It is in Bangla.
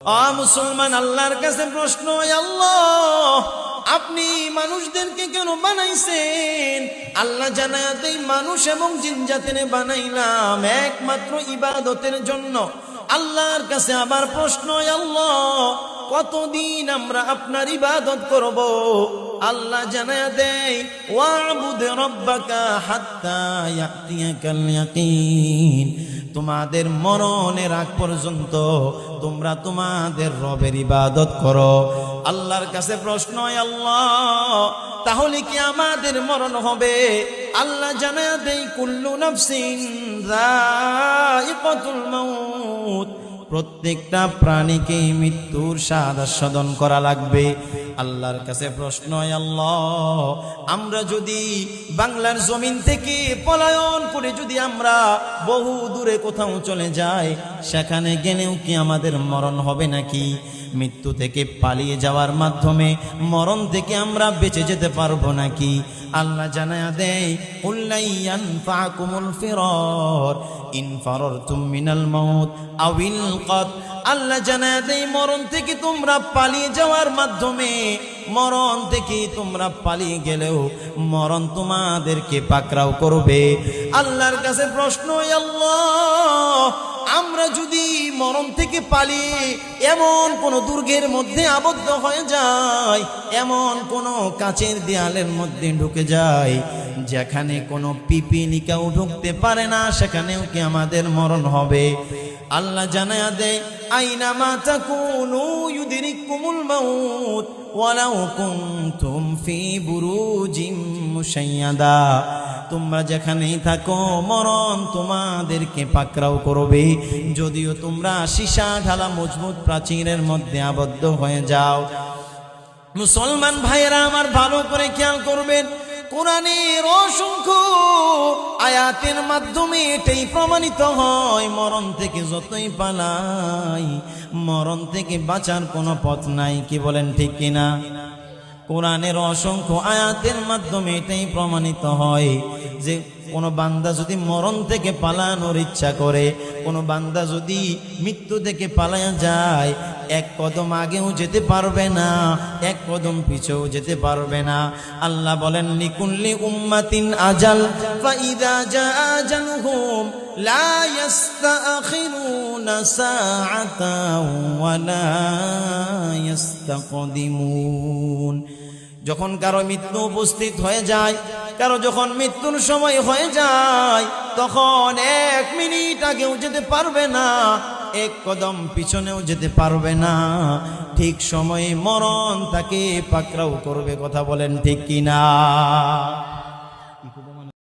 মুসলমান, আল্লাহর কাছে প্রশ্ন, আল্লাহ আপনি মানুষদেরকে কেন বানাইছেন? আল্লাহ জানায়া দেই, মানুষ এবং জিন জাতিরে বানাইলাম একমাত্র ইবাদতের জন্য। আল্লাহর কাছে আবার প্রশ্ন, আল্লাহ কতদিন আমরা আপনার ইবাদত করব? আল্লাহ জানায়া দেয়, ওয়াবুদ রাব্বাকা হাত্তা ইয়াতিয়াকাল ইয়াকিন। তোমাদের মরণের আগ পর্যন্ত তোমরা তোমাদের রবের ইবাদত করো। আল্লাহর কাছে প্রশ্ন, আল্লাহ তাহলে কি আমাদের মরণ হবে? আল্লাহ জানায়া দেয়, কুল্লু নাফসিন যায়িকাতুল মাউত। প্রত্যেকটা প্রাণীকে মৃত্যুর স্বাদ আস্বাদন করা লাগবে। আল্লাহর কাছে প্রশ্ন, আল্লাহ আমরা যদি বাংলার জমিন থেকে পলায়ন করে যদি আমরা বহু দূরে কোথাও চলে যাই, সেখানে গেলেও কি আমাদের মরণ হবে নাকি? মৃত্যু থেকে পালিয়ে যাওয়ার মাধ্যমে মরণ থেকে আমরা বেঁচে যেতে পারবো নাকি? আল্লাহ জানায়া দেয়, কুল্লাই ইয়ানফাকুমুল ফিরার ইন ফারারতুম মিনাল মাউত আউল কতল। আল্লাহ জানায়া দেয়, মরণ থেকে তোমরা পালিয়ে যাওয়ার মাধ্যমে, মরণ থেকে তোমরা পালিয়ে গেলেও মরণ তোমাদেরকে পাকড়াও করবে। আল্লাহর কাছে প্রশ্ন, আল্লাহ আমরা যদি মরণ থেকে পালিয়ে এমন কোন দুর্গের মধ্যে আবদ্ধ হয়ে যায়, এমন কোন কাচের দেয়ালের মধ্যে ঢুকে যায় যেখানে কোনো পিপিলিকাও ঢুকতে পারে না, সেখানেও কি আমাদের মরণ হবে? আল্লাহ জানায়া দেয়, আইনামা তাকুনু ইউদরিকুমুল মাউত ওয়ালাউ কুনতুম ফি বুরুজিম মুশাইয়াদা। তোমরা যেখানেই থাকো মরণ তোমাদেরকে পাকড়াও করবে, যদিও তোমরা সীসা ঢালা মজবুত প্রাচীরের মধ্যে আবদ্ধ হয়ে যাও। মুসলমান ভাইয়েরা আমার, ভালো করে খেয়াল করবেন, কোরআনের অসংখ্য আয়াতের মাধ্যমে এটাই প্রমাণিত হয়, মরণ থেকে যতই পালাই মরণ থেকে বাঁচার কোনো পথ নাই। কি বলেন ঠিক কিনা? কোরআনের অসংখ্য আয়াতের মাধ্যমে এটাই প্রমাণিত হয় যে কোনো বান্দা যদি মরণ থেকে পালানোর ইচ্ছা করে, কোনো বান্দা যদি মৃত্যু থেকে পালায়া যায়, এক কদম আগেও যেতে পারবে না, এক কদম পিছেও যেতে পারবে না। আল্লাহ বলেন, লিকুল্লি উম্মাতিন আজাল ফাইদা জাআ আজালুহুম লা ইস্তাখিরুনা সাআতাও ওয়া লা ইস্তাকদিমুন। যখন কারো মৃত্যু উপস্থিত হয়ে যায়, কারো যখন মৃত্যুর সময় হয়ে যায়, তখন এক মিনিট আগেও যেতে পারবে না, এক কদম পিছনেও যেতে পারবে না। ঠিক সময়ে মরণ তাকে পাকড়াও করবে। কথা বলেন ঠিক কিনা?